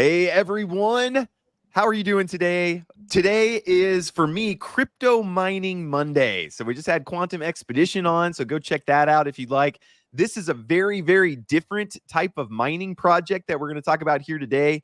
Hey everyone, how are you doing today? Today is for me Crypto Mining Monday. So we just had Quantum Expedition on, so go check that out if you'd like. This is a very, very different type of mining project that we're going to talk about here today.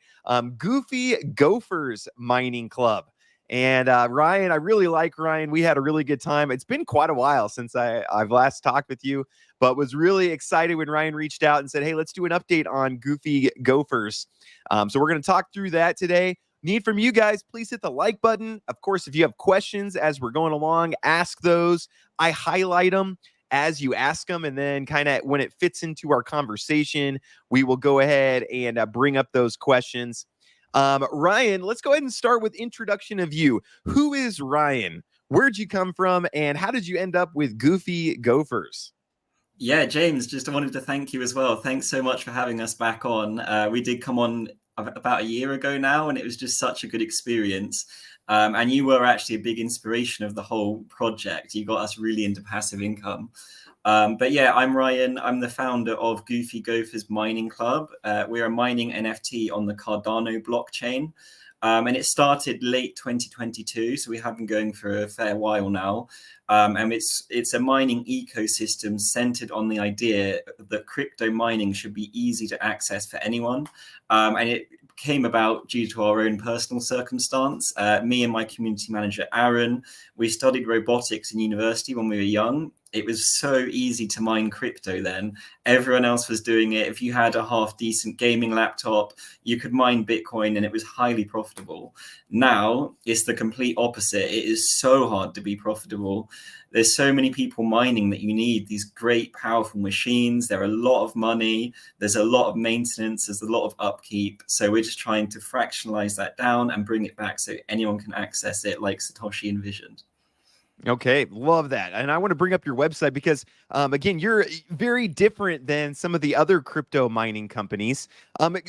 Goofy Gophers Mining Club. And Ryan, I really like Ryan. We had a really good time. It's been quite a while since I've last talked with you, but was really excited when Ryan reached out and said, hey, let's do an update on Goofy Gophers. So we're going to talk through that today. Need from you guys, please hit the like button. Of course, if you have questions as we're going along, ask those. I highlight them as you ask them, and then kind of when it fits into our conversation, we will go ahead and bring up those questions. Ryan, let's go ahead and start with introduction of you. Who is Ryan? Where'd you come from, and how did you end up with Goofy Gophers? Yeah, James, just wanted to thank you as well. Thanks so much for having us back on. We did come on about a year ago now, and it was just such a good experience. And you were actually a big inspiration of the whole project. You got us really into passive income. But yeah, I'm Ryan. I'm the founder of Goofy Gophers Mining Club. We're a mining NFT on the Cardano blockchain. And it started late 2022, so we have been going for a fair while now. And it's a mining ecosystem centered on the idea that crypto mining should be easy to access for anyone. And it came about due to our own personal circumstance. Me and my community manager, Aaron, we studied robotics in university when we were young. It was so easy to mine crypto then. Everyone else was doing it. If you had a half decent gaming laptop, you could mine Bitcoin and it was highly profitable. Now it's the complete opposite. It is so hard to be profitable. There's so many people mining that you need these great, powerful machines. There are a lot of money. There's a lot of maintenance. There's a lot of upkeep. So we're just trying to fractionalize that down and bring it back so anyone can access it like Satoshi envisioned. Okay, love that. And I want to bring up your website because, again, you're very different than some of the other crypto mining companies.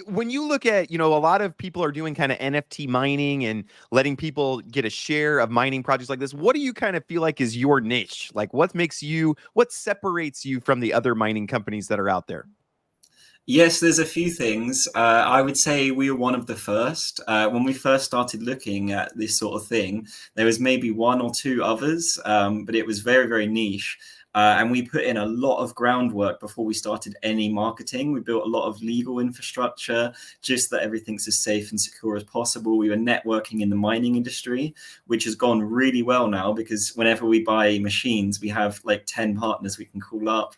When you look at, a lot of people are doing kind of NFT mining and letting people get a share of mining projects like this. What do you kind of feel like is your niche? Like what separates you from the other mining companies that are out there? Yes, there's a few things. I would say we were one of the first. When we first started looking at this sort of thing, there was maybe one or two others, but it was very, very niche. And we put in a lot of groundwork before we started any marketing. We built a lot of legal infrastructure, just that everything's as safe and secure as possible. We were networking in the mining industry, which has gone really well now because whenever we buy machines, we have like 10 partners we can call up.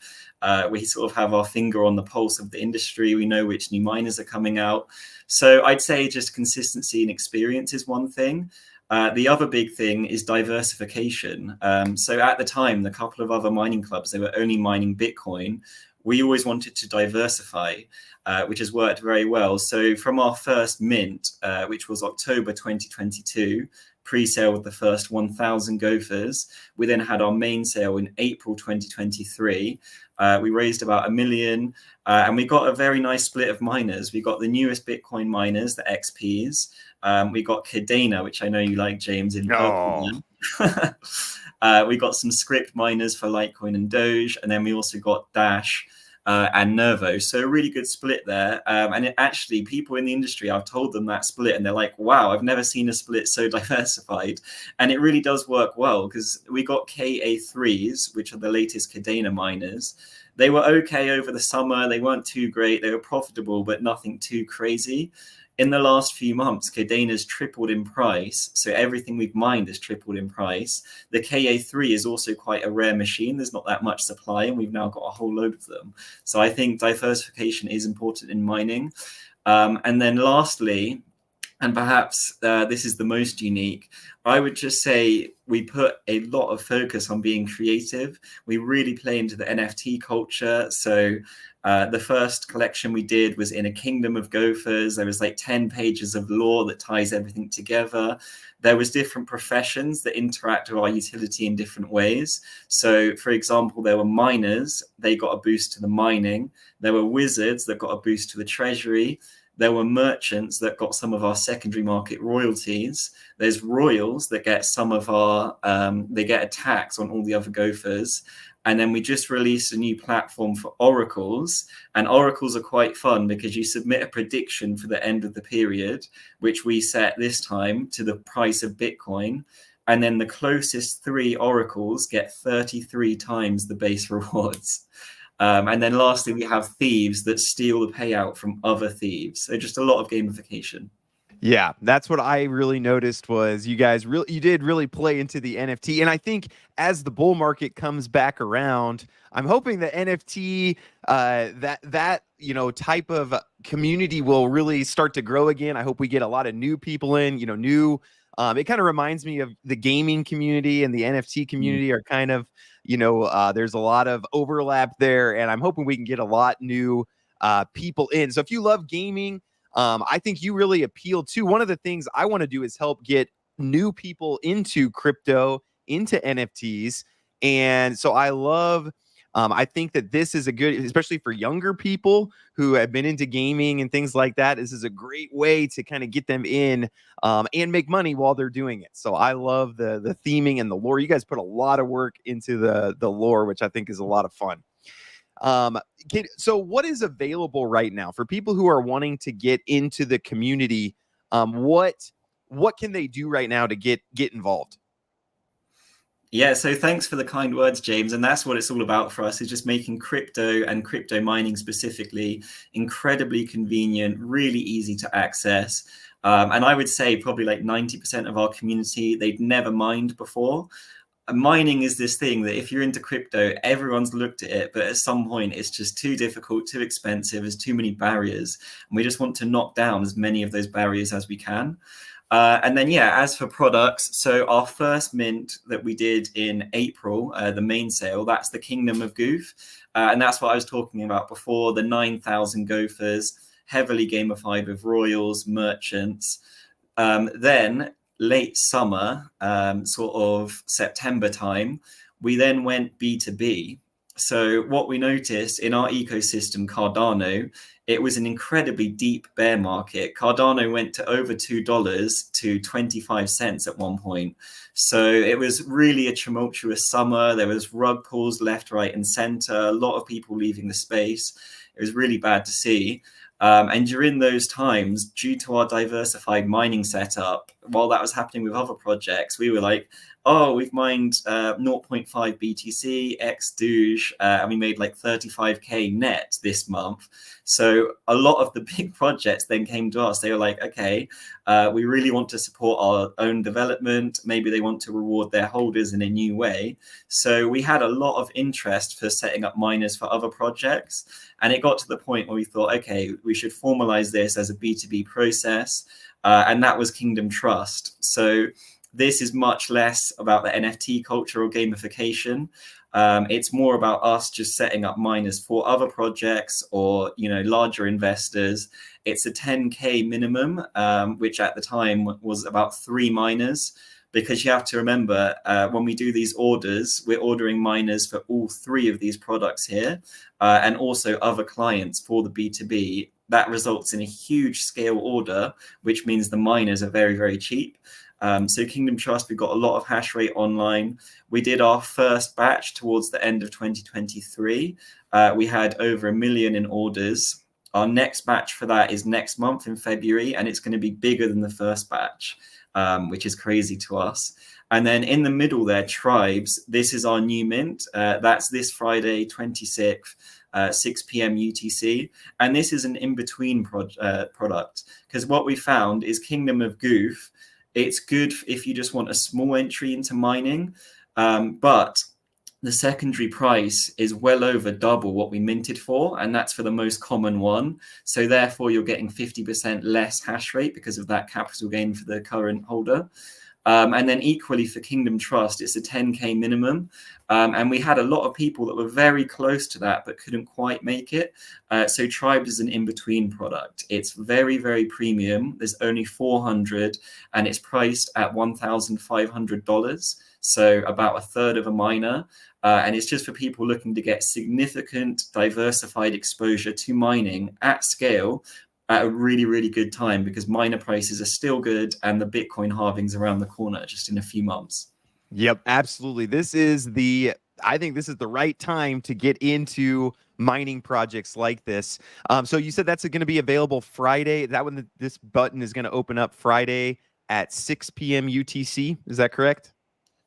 We sort of have our finger on the pulse of the industry. We know which new miners are coming out. So I'd say just consistency and experience is one thing. The other big thing is diversification. So at the time, the couple of other mining clubs, they were only mining Bitcoin. We always wanted to diversify, which has worked very well. So from our first mint, which was October 2022, pre-sale with the first 1,000 gophers, we then had our main sale in April 2023. We raised about $1 million, and we got a very nice split of miners. We got the newest Bitcoin miners, the XPs. We got Cardano, which I know you like, James, in purple. We got some script miners for Litecoin and Doge, and then we also got Dash and Nervo. So a really good split there. And actually, people in the industry, I've told them that split, and they're like, wow, I've never seen a split so diversified. And it really does work well because we got KA3s, which are the latest Cardano miners. They were okay over the summer. They weren't too great. They were profitable, but nothing too crazy. In the last few months, Cardano's tripled in price. So everything we've mined has tripled in price. The KA3 is also quite a rare machine. There's not that much supply, and we've now got a whole load of them. So I think diversification is important in mining. And then lastly, and perhaps this is the most unique, I would just say we put a lot of focus on being creative. We really play into the NFT culture. So the first collection we did was in a kingdom of gophers. There was like 10 pages of lore that ties everything together. There was different professions that interact with our utility in different ways. So for example, there were miners, they got a boost to the mining. There were wizards that got a boost to the treasury. There were merchants that got some of our secondary market royalties. There's royals that get some of our, they get a tax on all the other gophers. And then we just released a new platform for oracles. And oracles are quite fun because you submit a prediction for the end of the period, which we set this time to the price of Bitcoin. And then the closest 3 oracles get 33 times the base rewards. And then lastly, we have thieves that steal the payout from other thieves. So just a lot of gamification. Yeah, that's what I really noticed was you did really play into the NFT. And I think as the bull market comes back around, I'm hoping the NFT type of community will really start to grow again. I hope we get a lot of new people in, new it kind of reminds me of the gaming community and the NFT community are kind of, there's a lot of overlap there, and I'm hoping we can get a lot new people in. So if you love gaming, I think you really appeal to. One of the things I want to do is help get new people into crypto, into NFTs. And so I think that this is a good, especially for younger people who have been into gaming and things like that. This is a great way to kind of get them in and make money while they're doing it. So I love the theming and the lore. You guys put a lot of work into the lore, which I think is a lot of fun. So what is available right now for people who are wanting to get into the community? What can they do right now to get involved? Yeah, so thanks for the kind words, James. And that's what it's all about for us, is just making crypto and crypto mining specifically incredibly convenient, really easy to access. And I would say probably like 90% of our community, they'd never mined before. Mining is this thing that if you're into crypto, everyone's looked at it, but at some point it's just too difficult, too expensive, there's too many barriers. And we just want to knock down as many of those barriers as we can. And then, yeah, as for products, so our first mint that we did in April, the main sale, that's the Kingdom of Goof. And that's what I was talking about before, the 9,000 gophers, heavily gamified with royals, merchants. Then late summer, sort of September time, we then went B2B. So what we noticed in our ecosystem, Cardano, it was an incredibly deep bear market. Cardano went to over $2 to 25 cents at one point. So it was really a tumultuous summer. There was rug pulls left, right, and center, a lot of people leaving the space. It was really bad to see. And during those times, due to our diversified mining setup, while that was happening with other projects, we were like, oh, we've mined 0.5 BTC, X Doge, and we made like 35K net this month. So a lot of the big projects then came to us. They were like, okay, we really want to support our own development. Maybe they want to reward their holders in a new way. So we had a lot of interest for setting up miners for other projects. And it got to the point where we thought, okay, we should formalize this as a B2B process. And that was Kingdom Trust. So this is much less about the NFT culture or gamification. It's more about us just setting up miners for other projects or, larger investors. It's a 10K minimum, which at the time was about 3 miners. Because you have to remember, when we do these orders, we're ordering miners for all 3 of these products here, and also other clients for the B2B. That results in a huge scale order, which means the miners are very, very cheap. So Kingdom Trust, we got a lot of hash rate online. We did our first batch towards the end of 2023. We had over 1 million in orders. Our next batch for that is next month in February, and it's going to be bigger than the first batch. Which is crazy to us. And then in the middle there, Tribes, this is our new mint. That's this Friday, 26th, 6 p.m. UTC. And this is an in-between product, because what we found is Kingdom of Goof, it's good if you just want a small entry into mining, but the secondary price is well over double what we minted for, and that's for the most common one. So therefore, you're getting 50% less hash rate because of that capital gain for the current holder. And then equally for Kingdom Trust, it's a 10K minimum. And we had a lot of people that were very close to that, but couldn't quite make it. So Tribes is an in-between product. It's very, very premium. There's only 400, and it's priced at $1,500. So about a third of a miner. And it's just for people looking to get significant diversified exposure to mining at scale at a really, really good time, because miner prices are still good and the Bitcoin halving's around the corner just in a few months. Yep, absolutely. This is the I think this is the right time to get into mining projects like this. So you said that's going to be available Friday. That when this button is going to open up Friday at 6 p.m. UTC. Is that correct?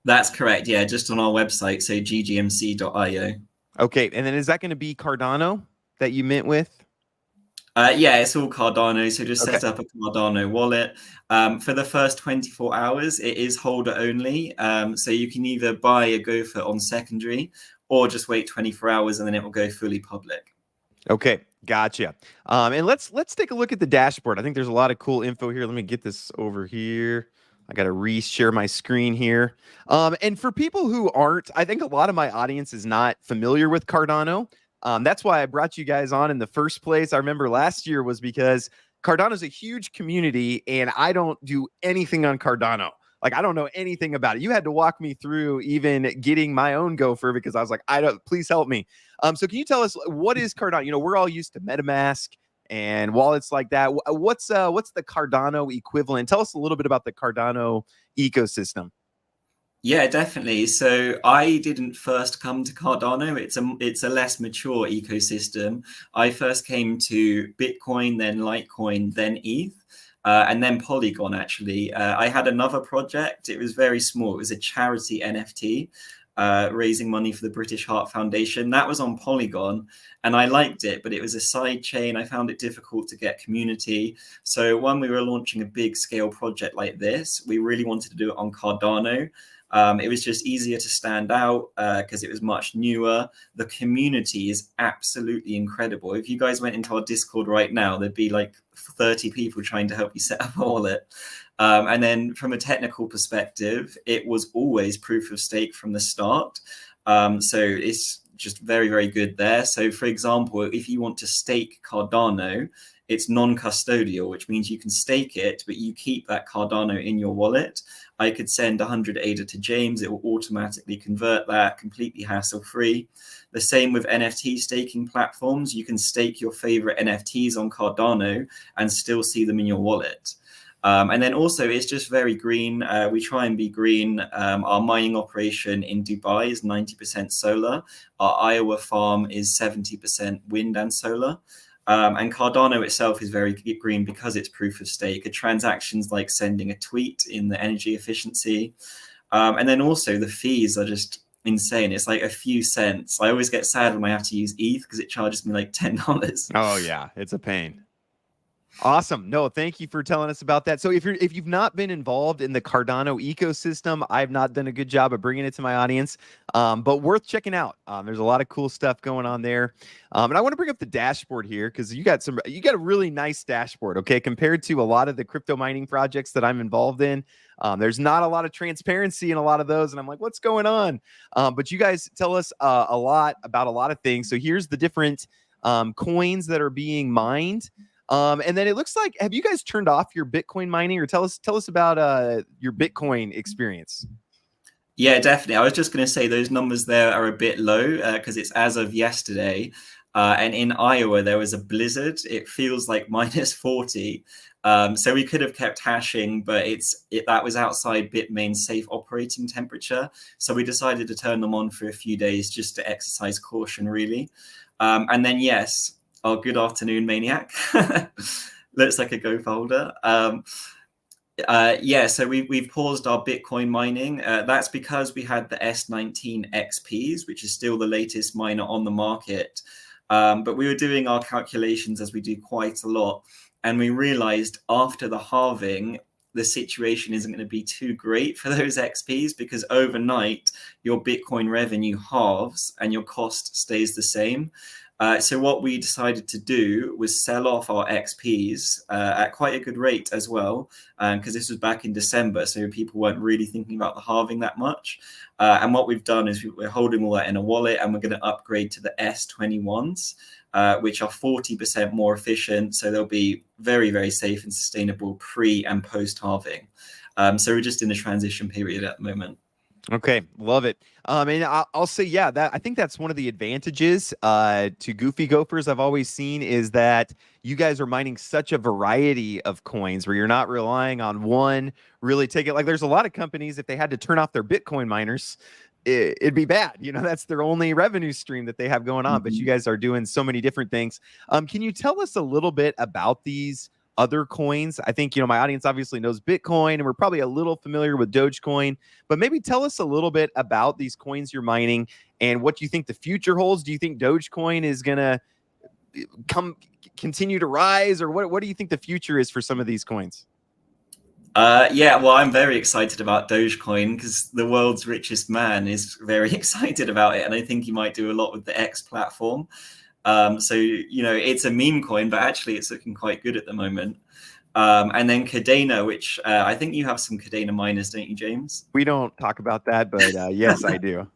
That's correct. Yeah, just on our website, so ggmc.io. Okay, and then is that going to be Cardano that you meant with? Yeah, it's all Cardano. So just Okay. set up a Cardano wallet. For the first 24 hours, it is holder only. So you can either buy a Gopher on secondary or just wait 24 hours and then it will go fully public. Okay, gotcha. And let's take a look at the dashboard. I think there's a lot of cool info here. Let me get this over here. I got to re-share my screen here. And for people who aren't, I think a lot of my audience is not familiar with Cardano. That's why I brought you guys on in the first place. I remember last year was because Cardano is a huge community, and I don't do anything on Cardano. Like I don't know anything about it. You had to walk me through even getting my own Gopher because I was like, I don't. Please help me. So can you tell us what is Cardano? You know, we're all used to MetaMask and wallets like that. What's the Cardano equivalent? Tell us a little bit about the Cardano ecosystem. Yeah, definitely. So I didn't first come to Cardano. It's a less mature ecosystem. I first came to Bitcoin, then Litecoin, then ETH. And then Polygon, actually. I had another project. It was very small. It was a charity NFT, raising money for the British Heart Foundation. That was on Polygon, and I liked it, but it was a side chain. I found it difficult to get community. So when we were launching a big scale project like this, we really wanted to do it on Cardano. It was just easier to stand out because it was much newer. The community is absolutely incredible. If you guys went into our Discord right now, there'd be like 30 people trying to help you set up a wallet. And then from a technical perspective, it was always proof of stake from the start. So it's just very, very good there. So for example, if you want to stake Cardano, it's non-custodial, which means you can stake it, but you keep that Cardano in your wallet. I could send 100 ADA to James. It will automatically convert that completely hassle-free. The same with NFT staking platforms. You can stake your favorite NFTs on Cardano and still see them in your wallet. And then also, it's just very green. We try and be green. Our mining operation in Dubai is 90% solar. Our Iowa farm is 70% wind and solar. And Cardano itself is very green because it's proof of stake. A transaction's like sending a tweet in the energy efficiency. And then also the fees are just insane. It's like a few cents. I always get sad when I have to use ETH because it charges me like $10. Oh yeah, it's a pain. Awesome. No, thank you for telling us about that. So if you've not been involved in the Cardano ecosystem, I've not done a good job of bringing it to my audience, but worth checking out. There's a lot of cool stuff going on there, and I want to bring up the dashboard here because you got a really nice dashboard. Okay, compared to a lot of the crypto mining projects that I'm involved in, there's not a lot of transparency in a lot of those, and I'm like, what's going on? But you guys tell us a lot about a lot of things. So here's the different coins that are being mined. And then it looks like, have you guys turned off your Bitcoin mining, or tell us about your Bitcoin experience? Yeah, definitely. I was just going to say those numbers there are a bit low because it's as of yesterday. And in Iowa, there was a blizzard. It feels like minus 40. So we could have kept hashing, but that was outside Bitmain's safe operating temperature. So we decided to turn them on for a few days just to exercise caution, really. And then, yes, oh, good afternoon, Maniac. Looks like a Go folder. Yeah, so we've paused our Bitcoin mining. That's because we had the S19 XPs, which is still the latest miner on the market. But we were doing our calculations, as we do quite a lot, and we realized after the halving, the situation isn't going to be too great for those XPs because overnight your Bitcoin revenue halves and your cost stays the same. So what we decided to do was sell off our XPs at quite a good rate as well, because this was back in December, so people weren't really thinking about the halving that much. And what we've done is we're holding all that in a wallet, and we're going to upgrade to the S21s, which are 40% more efficient. So they'll be very, very safe and sustainable pre and post halving. So we're just in the transition period at the moment. Okay, love it. And I'll say, yeah, that I think that's one of the advantages to Goofy Gophers I've always seen is that you guys are mining such a variety of coins where you're not relying on one really take it. Like there's a lot of companies, if they had to turn off their Bitcoin miners, it'd be bad. That's their only revenue stream that they have going on. But you guys are doing so many different things. Can you tell us a little bit about these other coins? I think, my audience obviously knows Bitcoin, and we're probably a little familiar with Dogecoin, but maybe tell us a little bit about these coins you're mining and what you think the future holds. Do you think Dogecoin is going to continue to rise, or what do you think the future is for some of these coins? Yeah, well, I'm very excited about Dogecoin because the world's richest man is very excited about it, and I think he might do a lot with the X platform. So it's a meme coin, but actually it's looking quite good at the moment. And then Cardano, which I think you have some Cardano miners, don't you, James? We don't talk about that, but yes, I do.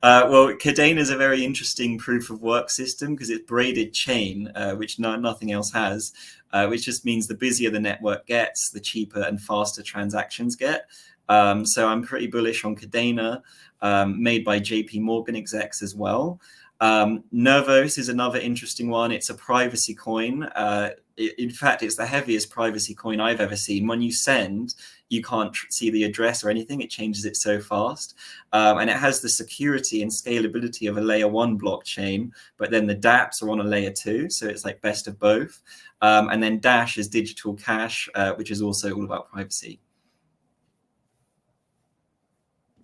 Well, Cardano is a very interesting proof of work system because it's braided chain, which nothing else has, which just means the busier the network gets, the cheaper and faster transactions get. So I'm pretty bullish on Cardano, made by JP Morgan execs as well. Nervos is another interesting one. It's a privacy coin. In fact, it's the heaviest privacy coin I've ever seen. When you send, you can't see the address or anything. It changes it so fast. And it has the security and scalability of a layer 1 blockchain, but then the dApps are on a layer 2. So it's like best of both. And then Dash is digital cash, which is also all about privacy.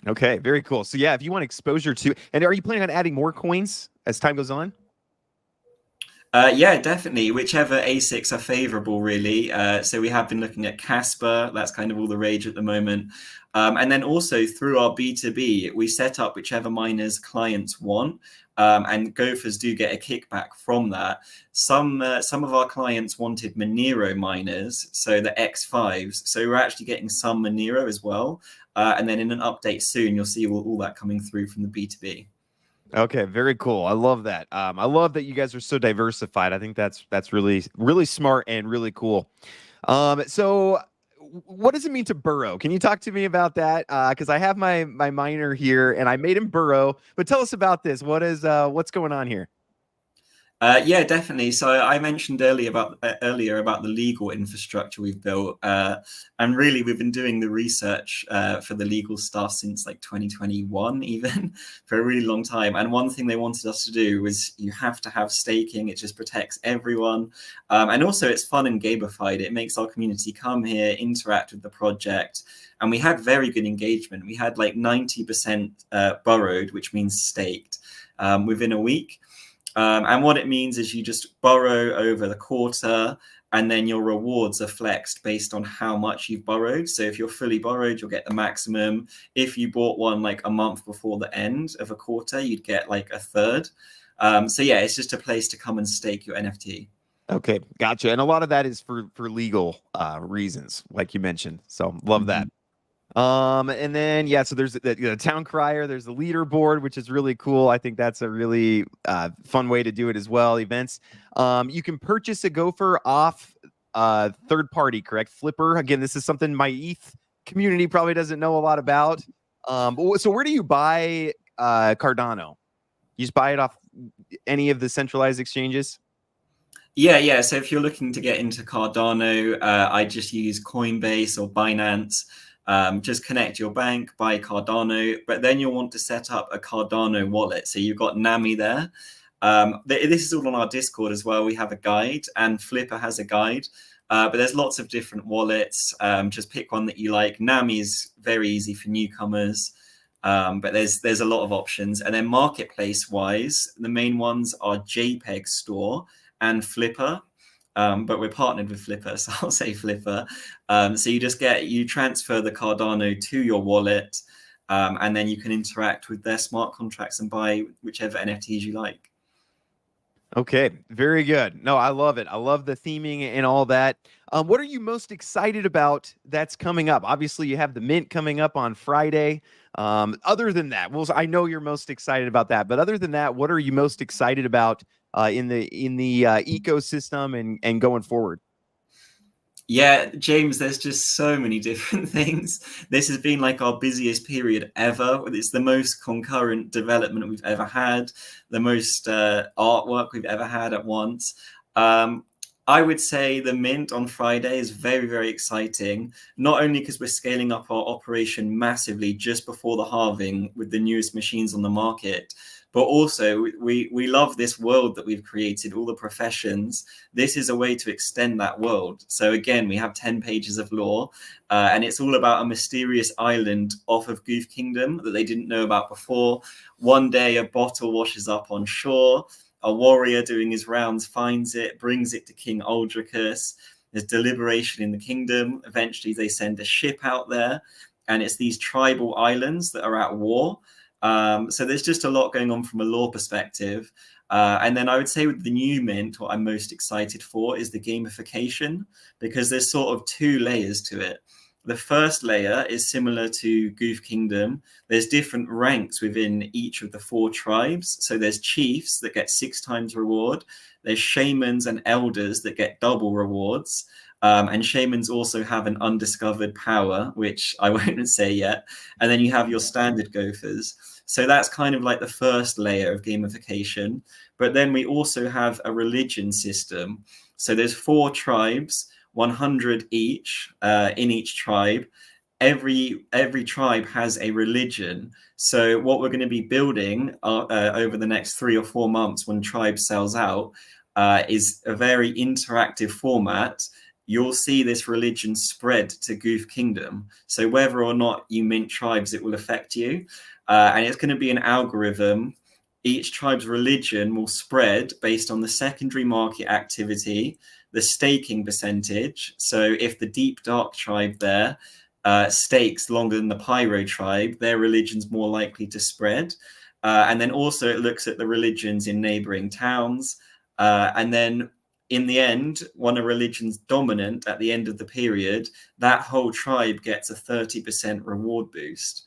Okay, very cool. So yeah, if you want exposure to, and are you planning on adding more coins as time goes on? Yeah, definitely. Whichever ASICs are favorable, really. So we have been looking at Casper. That's kind of all the rage at the moment. And then also through our B2B, we set up whichever miners clients want. And gophers do get a kickback from that. Some of our clients wanted Monero miners, so the X5s. So we're actually getting some Monero as well. And then in an update soon, you'll see all that coming through from the B2B. Okay, very cool. I love that. I love that you guys are so diversified. I think that's really, really smart and really cool. So what does it mean to burrow? Can you talk to me about that? Because I have my miner here and I made him burrow. But tell us about this. What's going on here? Yeah, definitely. So I mentioned earlier about the legal infrastructure we've built, and really we've been doing the research for the legal stuff since like 2021, even for a really long time. And one thing they wanted us to do was you have to have staking. It just protects everyone, and also it's fun and gamified. It makes our community come here, interact with the project, and we had very good engagement. We had like 90% borrowed, which means staked, within a week. And what it means is you just borrow over the quarter, and then your rewards are flexed based on how much you've borrowed. So if you're fully borrowed, you'll get the maximum. If you bought one like a month before the end of a quarter, you'd get like a third. So yeah, it's just a place to come and stake your NFT. Okay, gotcha. And a lot of that is for legal reasons, like you mentioned. So love that. And then yeah, so there's the town crier, there's the leaderboard, which is really cool. I think that's a really fun way to do it as well. Events. You can purchase a gopher off third party, correct? Flipper. Again, this is something my ETH community probably doesn't know a lot about. So where do you buy Cardano? You just buy it off any of the centralized exchanges? Yeah. So if you're looking to get into Cardano, I just use Coinbase or Binance. Just connect your bank, buy Cardano, but then you'll want to set up a Cardano wallet. So you've got Nami there. This is all on our Discord as well. We have a guide, and Flipper has a guide. But there's lots of different wallets. Just pick one that you like. Nami is very easy for newcomers, but there's a lot of options. And then marketplace wise, the main ones are JPEG Store and Flipper. But we're partnered with Flipper, so I'll say Flipper. So you transfer the Cardano to your wallet, and then you can interact with their smart contracts and buy whichever NFTs you like. Okay, very good. No, I love it. I love the theming and all that. What are you most excited about that's coming up? Obviously, you have the mint coming up on Friday. Other than that, well, I know you're most excited about that, but other than that, what are you most excited about in the ecosystem and going forward? Yeah, James, there's just so many different things. This has been like our busiest period ever. It's the most concurrent development we've ever had, the most artwork we've ever had at once. I would say the mint on Friday is very, very exciting, not only because we're scaling up our operation massively just before the halving with the newest machines on the market, but also we love this world that we've created, all the professions. This is a way to extend that world. So again, we have 10 pages of lore, and it's all about a mysterious island off of Goof Kingdom that they didn't know about before. One day a bottle washes up on shore. A warrior doing his rounds finds it, brings it to King Aldricus. There's deliberation in the kingdom. Eventually, they send a ship out there, and it's these tribal islands that are at war. So there's just a lot going on from a lore perspective. And then I would say with the new mint, what I'm most excited for is the gamification, because there's sort of two layers to it. The first layer is similar to Goof Kingdom. There's different ranks within each of the 4 tribes. So there's chiefs that get 6 times reward. There's shamans and elders that get double rewards. And shamans also have an undiscovered power, which I won't say yet. And then you have your standard gophers. So that's kind of like the first layer of gamification. But then we also have a religion system. So there's 4 tribes, 100 each in each tribe. Every tribe has a religion. So what we're going to be building over the next 3 or 4 months when tribe sells out is a very interactive format. You'll see this religion spread to Goof Kingdom. So whether or not you mint tribes, it will affect you. And it's going to be an algorithm. Each tribe's religion will spread based on the secondary market activity, the staking percentage. So if the Deep Dark tribe there stakes longer than the Pyro tribe, their religion's more likely to spread. And then also it looks at the religions in neighboring towns. And then in the end, when a religion's dominant at the end of the period, that whole tribe gets a 30% reward boost.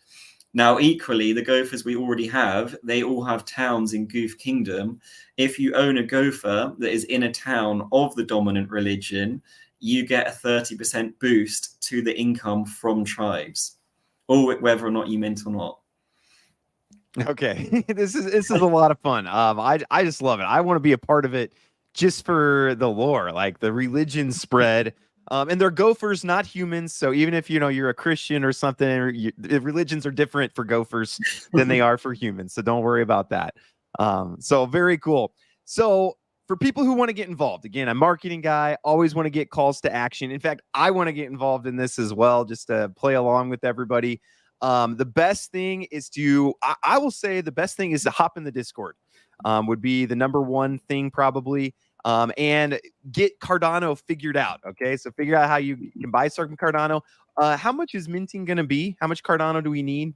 Now, equally, the gophers we already have, they all have towns in Goof Kingdom. If you own a gopher that is in a town of the dominant religion, you get a 30% boost to the income from tribes, or whether or not you mint or not. Okay, this is a lot of fun. I just love it. I want to be a part of it just for the lore, like the religion spread. And they're gophers, not humans. So even if you're a Christian or something, or the religions are different for gophers than they are for humans. So don't worry about that. So very cool. So for people who want to get involved, again, I'm a marketing guy, always want to get calls to action. In fact, I want to get involved in this as well, just to play along with everybody. The best thing is I will say the best thing is to hop in the Discord. Would be the number one thing probably. And get Cardano figured out. Okay, so figure out how you can buy certain Cardano. How much is minting going to be? How much Cardano do we need?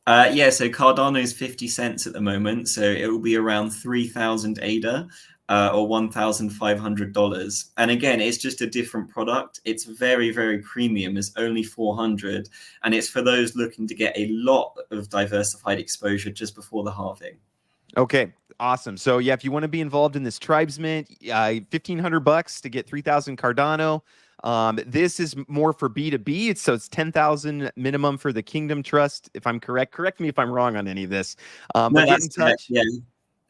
Yeah, so Cardano is 50 cents at the moment, so it will be around 3,000 ADA or $1,500. And again, it's just a different product. It's very, very premium. It's only 400, and it's for those looking to get a lot of diversified exposure just before the halving. Okay, awesome. So yeah, if you want to be involved in this tribes mint, $1,500 to get 3,000 Cardano. This is more for B2B. It's 10,000 minimum for the Kingdom Trust. If I'm correct, correct me if I'm wrong on any of this. No, But get in touch. Yeah,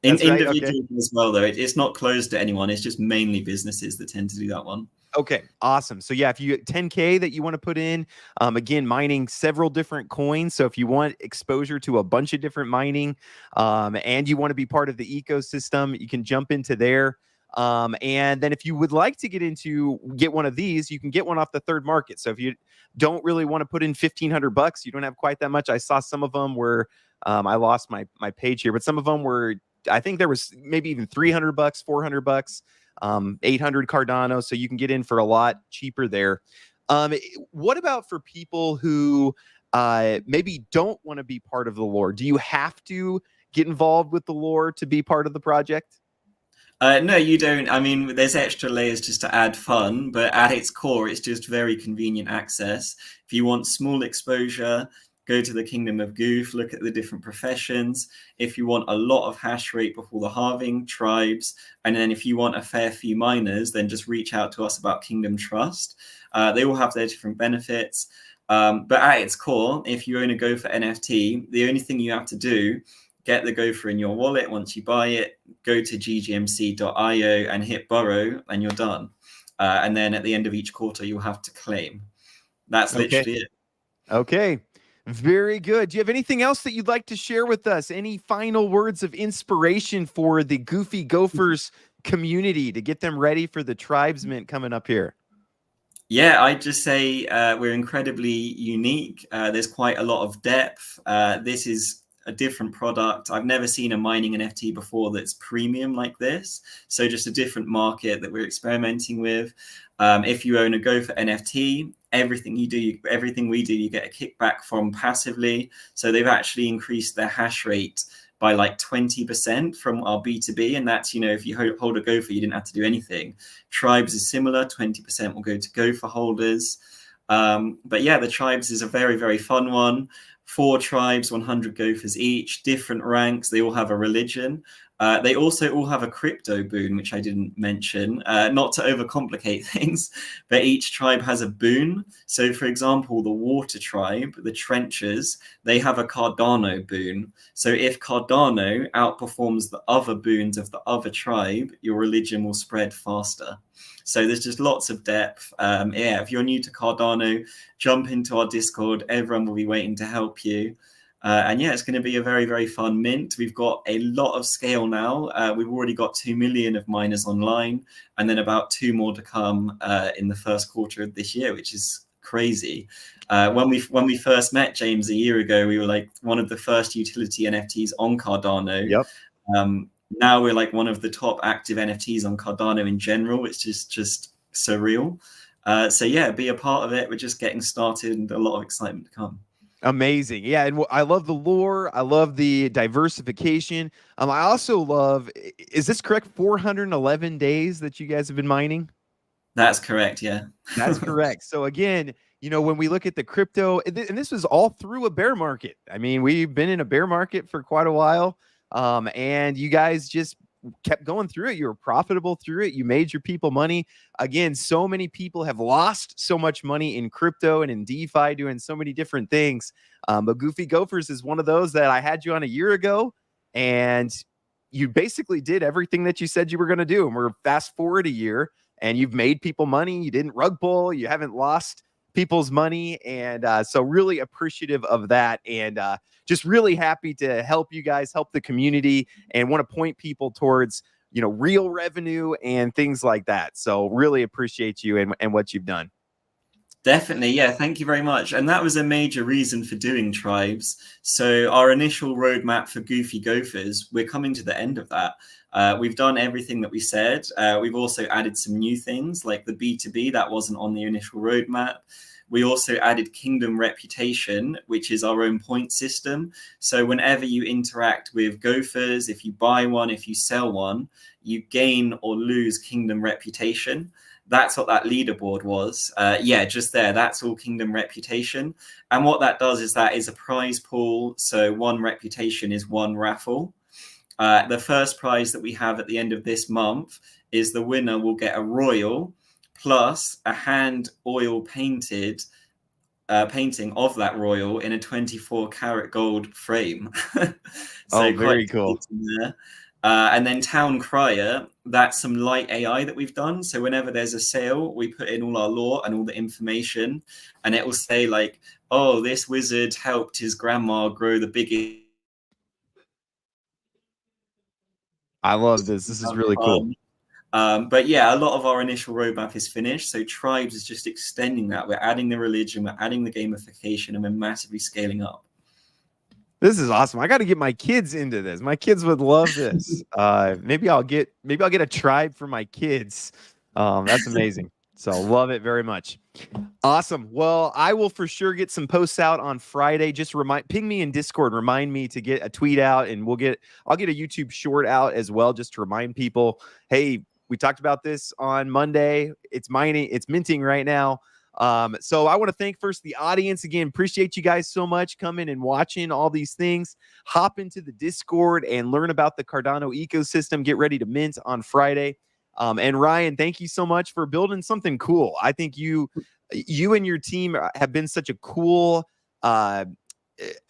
That's right. individuals Okay. as well, though. It's not closed to anyone. It's just mainly businesses that tend to do that one. Okay, awesome. So yeah, if you 10K that you want to put in, again, mining several different coins. So if you want exposure to a bunch of different mining, and you want to be part of the ecosystem, you can jump into there. And then if you would like to get one of these, you can get one off the third market. So if you don't really want to put in $1,500, you don't have quite that much. I saw some of them where I lost my page here, but some of them were, I think there was maybe even $300, $400. 800 Cardano, so you can get in for a lot cheaper there. What about for people who maybe don't want to be part of the lore? Do you have to get involved with the lore to be part of the project? No, you don't. I mean, there's extra layers just to add fun, but at its core, it's just very convenient access. If you want small exposure, go to the Kingdom of Goof, look at the different professions. If you want a lot of hash rate before the halving, tribes. And then if you want a fair few miners, then just reach out to us about Kingdom Trust. They all have their different benefits. But at its core, if you own a Go for NFT, the only thing you have to do, get the gopher in your wallet. Once you buy it, go to ggmc.io and hit borrow, and you're done. And then at the end of each quarter, you'll have to claim. That's literally it. Okay. Very good. Do you have anything else that you'd like to share with us? Any final words of inspiration for the Goofy Gophers community to get them ready for the Tribesmen coming up here? Yeah, I'd just say we're incredibly unique. There's quite a lot of depth. This is a different product. I've never seen a mining NFT before that's premium like this. So just a different market that we're experimenting with. If you own a Gopher NFT, everything we do, you get a kickback from passively. So they've actually increased their hash rate by like 20% from our B2B. And that's, if you hold a Gopher, you didn't have to do anything. Tribes is similar, 20% will go to Gopher holders. But yeah, the Tribes is a very, very fun one. 4 tribes, 100 Gophers each, different ranks. They all have a religion. They also all have a crypto boon, which I didn't mention, not to overcomplicate things, but each tribe has a boon. So for example, the water tribe, the trenchers, they have a Cardano boon. So if Cardano outperforms the other boons of the other tribe, your religion will spread faster. So there's just lots of depth. Yeah, if you're new to Cardano, jump into our Discord. Everyone will be waiting to help you. And yeah, it's going to be a very, very fun mint. We've got a lot of scale now. We've already got 2 million of miners online, and then about 2 more to come in the first quarter of this year, which is crazy. When we first met James a year ago, we were like one of the first utility NFTs on Cardano. Yep. Now we're like one of the top active NFTs on Cardano in general. It's just surreal. So yeah, be a part of it. We're just getting started, and a lot of excitement to come. Amazing. Yeah. And I love the lore. I love the diversification. I also love, is this correct? 411 days that you guys have been mining? That's correct. Yeah. That's correct. So again, when we look at the crypto, and this was all through a bear market. I mean, we've been in a bear market for quite a while. And you guys just kept going through it. You were profitable through it. You made your people money. Again, so many people have lost so much money in crypto and in DeFi doing so many different things. But Goofy Gophers is one of those that I had you on a year ago, and you basically did everything that you said you were going to do. And we're fast forward a year, and you've made people money. You didn't rug pull. You haven't lost people's money. And so really appreciative of that. And just really happy to help you guys, help the community, and want to point people towards, real revenue and things like that. So really appreciate you and what you've done. Definitely. Yeah. Thank you very much. And that was a major reason for doing Tribes. So our initial roadmap for Goofy Gophers, we're coming to the end of that. We've done everything that we said. We've also added some new things like the B2B that wasn't on the initial roadmap. We also added Kingdom Reputation, which is our own point system. So whenever you interact with Gophers, if you buy one, if you sell one, you gain or lose Kingdom Reputation. That's what that leaderboard was. Yeah, just there. That's all Kingdom Reputation. And what that does is that is a prize pool. So 1 reputation is 1 raffle. The first prize that we have at the end of this month is the winner will get a royal plus a hand oil painted painting of that royal in a 24 karat gold frame. So very cool. And then Town Crier, that's some light AI that we've done. So whenever there's a sale, we put in all our lore and all the information, and it will say like, oh, this wizard helped his grandma grow the biggest. I love this. This is really cool. But yeah, a lot of our initial roadmap is finished. So Tribes is just extending that. We're adding the religion, we're adding the gamification, and we're massively scaling up. This is awesome. I got to get my kids into this. My kids would love this. Maybe I'll get a tribe for my kids. That's amazing. So love it very much. Awesome. Well, I will for sure get some posts out on Friday. Just ping me in Discord. Remind me to get a tweet out, and I'll get a YouTube short out as well, just to remind people, hey, we talked about this on Monday. It's minting right now. So I want to thank first the audience again. Appreciate you guys so much coming and watching all these things. Hop into the Discord and learn about the Cardano ecosystem. Get ready to mint on Friday. And Ryan, thank you so much for building something cool. I think you and your team have been such a cool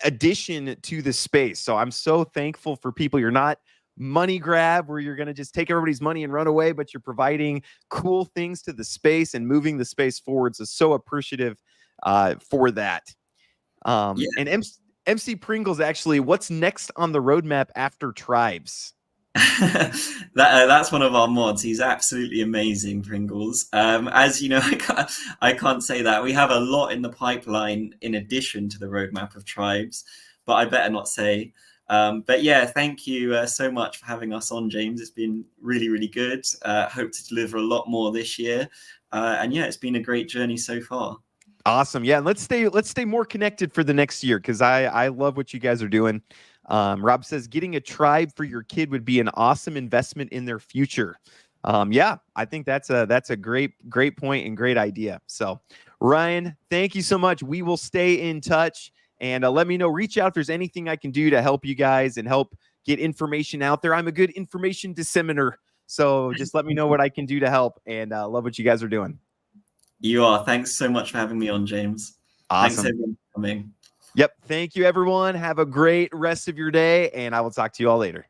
addition to the space. So I'm so thankful for people. You're not money grab where you're going to just take everybody's money and run away, but you're providing cool things to the space and moving the space forward. So appreciative for that. Yeah. And MC Pringles, actually, what's next on the roadmap after Tribes? That's one of our mods. He's absolutely amazing, Pringles. As you know, I can't say that. We have a lot in the pipeline in addition to the roadmap of Tribes, but I better not say. But yeah, thank you so much for having us on, James. It's been really, really good. Hope to deliver a lot more this year. And yeah, it's been a great journey so far. Awesome. Yeah, let's stay more connected for the next year, because I love what you guys are doing. Rob says getting a tribe for your kid would be an awesome investment in their future. Yeah, I think that's a great point and great idea. So, Ryan, thank you so much. We will stay in touch, and let me know. Reach out if there's anything I can do to help you guys and help get information out there. I'm a good information disseminator, so just let me know what I can do to help. And love what you guys are doing. You are. Thanks so much for having me on, James. Thanks Awesome. everyone for coming. Yep. Thank you, everyone. Have a great rest of your day, and I will talk to you all later.